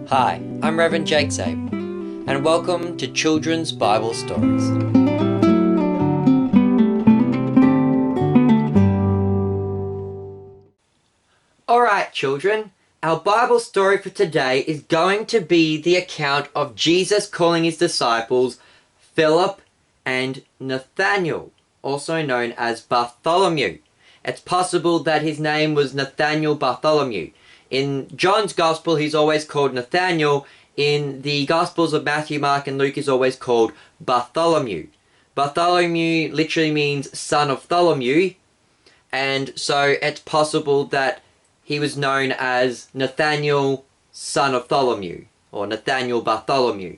Hi, I'm Reverend Jake Sabe, and welcome to Children's Bible Stories. Alright children, our Bible story for today is going to be the account of Jesus calling his disciples Philip and Nathanael, also known as Bartholomew. It's possible that his name was Nathanael Bartholomew. In John's Gospel, he's always called Nathanael. In the Gospels of Matthew, Mark, and Luke, he's always called Bartholomew. Bartholomew literally means son of Tholomew, and so it's possible that he was known as Nathanael, son of Tholomew, or Nathanael Bartholomew.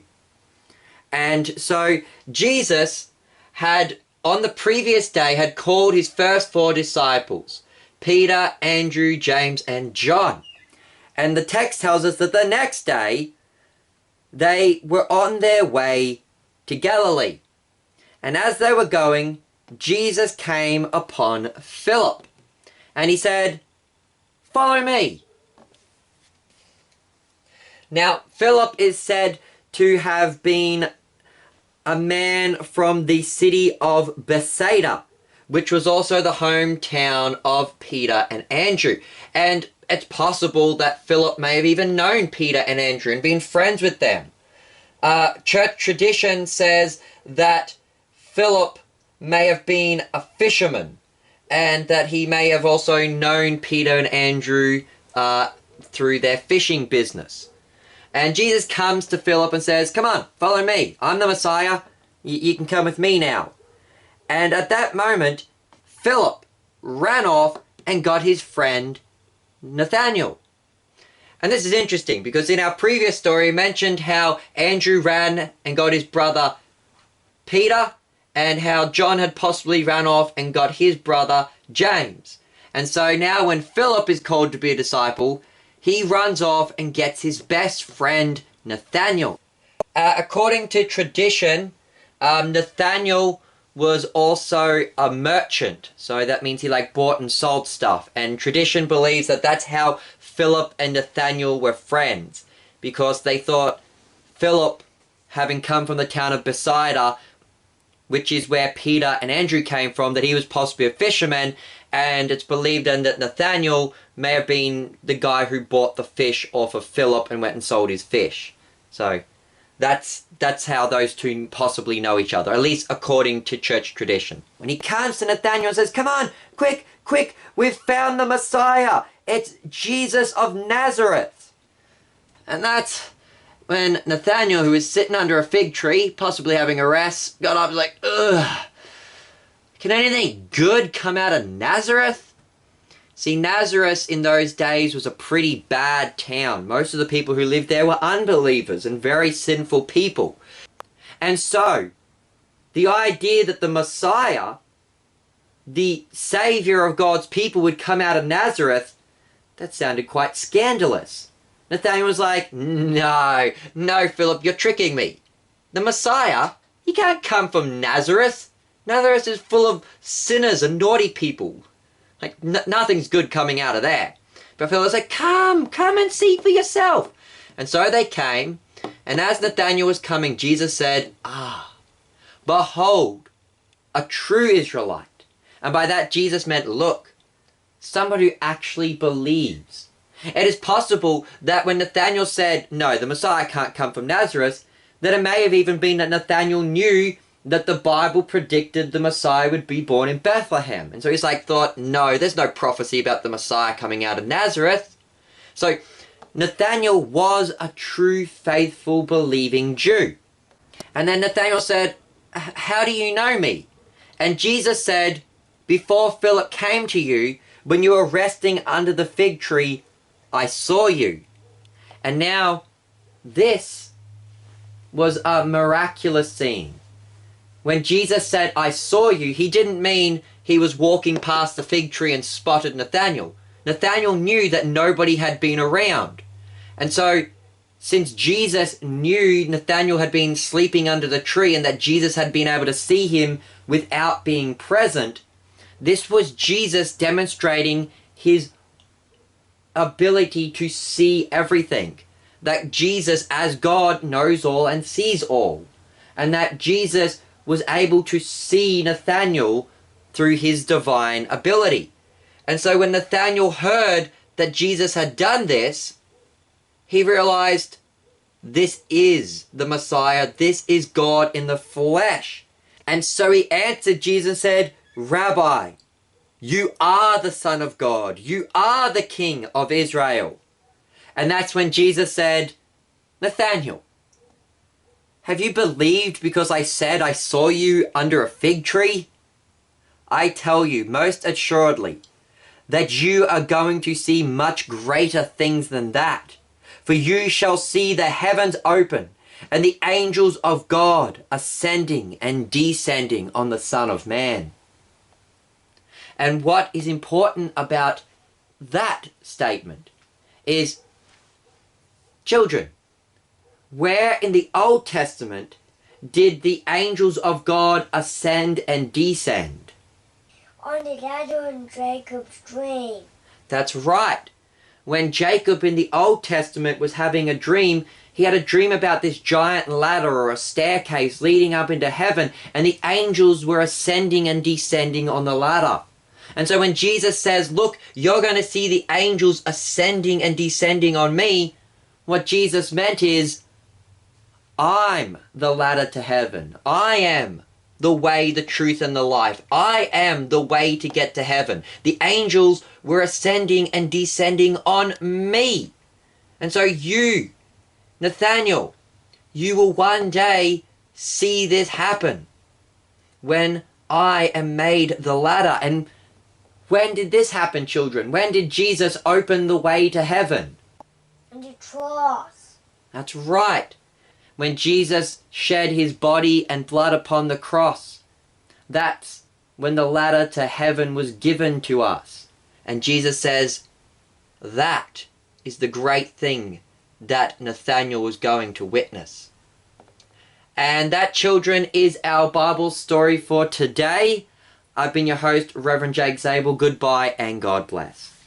And so Jesus had, on the previous day, had called his first 4 disciples, Peter, Andrew, James, and John. And the text tells us that the next day, they were on their way to Galilee. And as they were going, Jesus came upon Philip. And he said, "Follow me." Now, Philip is said to have been a man from the city of Bethsaida, which was also the hometown of Peter and Andrew. And it's possible that Philip may have even known Peter and Andrew and been friends with them. Church tradition says that Philip may have been a fisherman and that he may have also known Peter and Andrew through their fishing business. And Jesus comes to Philip and says, "Come on, follow me. I'm the Messiah. You can come with me now." And at that moment, Philip ran off and got his friend Nathanael. And this is interesting because in our previous story, we mentioned how Andrew ran and got his brother Peter, and how John had possibly ran off and got his brother James. And so now when Philip is called to be a disciple, he runs off and gets his best friend Nathanael. According to tradition, Nathanael was also a merchant, so that means he bought and sold stuff, and tradition believes that that's how Philip and Nathanael were friends, because they thought Philip, having come from the town of Bethsaida, which is where Peter and Andrew came from, that he was possibly a fisherman, and it's believed then that Nathanael may have been the guy who bought the fish off of Philip and went and sold his fish. So that's how those two possibly know each other, at least according to church tradition. When he comes to Nathanael and says, "Come on, quick, quick, we've found the Messiah. It's Jesus of Nazareth." And that's when Nathanael, who was sitting under a fig tree, possibly having a rest, got up and was like, "Ugh, can anything good come out of Nazareth?" See, Nazareth in those days was a pretty bad town. Most of the people who lived there were unbelievers and very sinful people. And so, the idea that the Messiah, the Savior of God's people, would come out of Nazareth, that sounded quite scandalous. Nathanael was like, No, Philip, you're tricking me. The Messiah, he can't come from Nazareth. Nazareth is full of sinners and naughty people. Nothing's good coming out of there. But Philip was like, come and see for yourself. And so they came, and as Nathanael was coming, Jesus said, behold, a true Israelite. And by that, Jesus meant, look, somebody who actually believes. It is possible that when Nathanael said, no, the Messiah can't come from Nazareth, that it may have even been that Nathanael knew that the Bible predicted the Messiah would be born in Bethlehem. And so he's thought, no, there's no prophecy about the Messiah coming out of Nazareth. So Nathanael was a true, faithful, believing Jew. And then Nathanael said, how do you know me? And Jesus said, before Philip came to you, when you were resting under the fig tree, I saw you. And now, this was a miraculous scene. When Jesus said, I saw you, he didn't mean he was walking past the fig tree and spotted Nathanael. Nathanael knew that nobody had been around. And so, since Jesus knew Nathanael had been sleeping under the tree and that Jesus had been able to see him without being present, this was Jesus demonstrating his ability to see everything. that Jesus as God knows all and sees all, and that Jesus was able to see Nathanael through his divine ability. And so when Nathanael heard that Jesus had done this, he realized, this is the Messiah, this is God in the flesh. And so he answered Jesus and said, Rabbi, you are the Son of God, you are the King of Israel. And that's when Jesus said, Nathanael, have you believed because I said I saw you under a fig tree? I tell you most assuredly that you are going to see much greater things than that. For you shall see the heavens open and the angels of God ascending and descending on the Son of Man. And what is important about that statement is, children, where in the Old Testament did the angels of God ascend and descend? On the ladder in Jacob's dream. That's right. When Jacob in the Old Testament was having a dream, he had a dream about this giant ladder or a staircase leading up into heaven, and the angels were ascending and descending on the ladder. And so when Jesus says, look, you're going to see the angels ascending and descending on me, what Jesus meant is, I'm the ladder to heaven. I am the way, the truth, and the life. I am the way to get to heaven. The angels were ascending and descending on me. And so you, Nathanael, you will one day see this happen when I am made the ladder. And when did this happen, children? When did Jesus open the way to heaven? On the cross. That's right. When Jesus shed his body and blood upon the cross, that's when the ladder to heaven was given to us. And Jesus says, that is the great thing that Nathanael was going to witness. And that, children, is our Bible story for today. I've been your host, Reverend Jake Zabel. Goodbye and God bless.